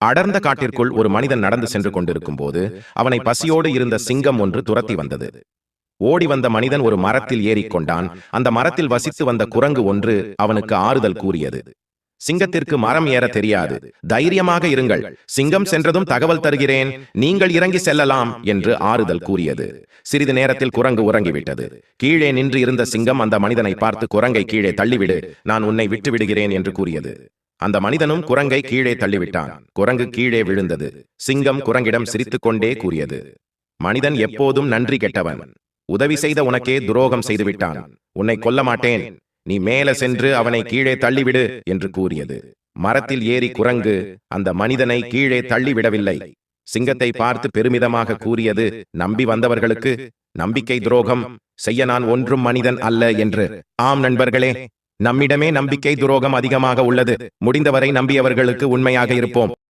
அடர்ந்த காட்டிற்குள் ஒரு மனிதன் நடந்து சென்று கொண்டிருக்கும் போது அவனை பசியோடு இருந்த சிங்கம் ஒன்று துரத்தி வந்தது. ஓடி வந்த மனிதன் ஒரு மரத்தில் ஏறிக்கொண்டான். அந்த மரத்தில் வசித்து வந்த குரங்கு ஒன்று அவனுக்கு ஆறுதல் கூறியது. சிங்கத்திற்கு மரம் ஏற தெரியாது, தைரியமாக இருங்கள், சிங்கம் சென்றதும் தகவல் தருகிறேன், நீங்கள் இறங்கி செல்லலாம் என்று ஆறுதல் கூறியது. சிறிது நேரத்தில் குரங்கு உறங்கிவிட்டது. கீழே நின்று இருந்த சிங்கம் அந்த மனிதனை பார்த்து, குரங்கை கீழே தள்ளிவிடு, நான் உன்னை விட்டு விடுகிறேன் என்று கூறியது. அந்த மனிதனும் குரங்கை கீழே தள்ளிவிட்டான். குரங்கு கீழே விழுந்தது. சிங்கம் குரங்கிடம் சிரித்துக்கொண்டே கூறியது, மனிதன் எப்போதும் நன்றி கெட்டவன், உதவி செய்த உனக்கே துரோகம் செய்துவிட்டான், உன்னை கொல்ல மாட்டேன், நீ மேலே சென்று அவனை கீழே தள்ளிவிடு என்று கூறியது. மரத்தில் ஏறி குரங்கு அந்த மனிதனை கீழே தள்ளிவிடவில்லை. சிங்கத்தை பார்த்து பெருமிதமாக கூறியது, நம்பி வந்தவர்களுக்கு நம்பிக்கை துரோகம் செய்ய நான் ஒன்றும் மனிதன் அல்ல என்று. ஆம் நண்பர்களே, நம்மிடமே நம்பிக்கை துரோகம் அதிகமாக உள்ளது. முடிந்தவரை நம்பியவர்களுக்கு உண்மையாக இருப்போம்.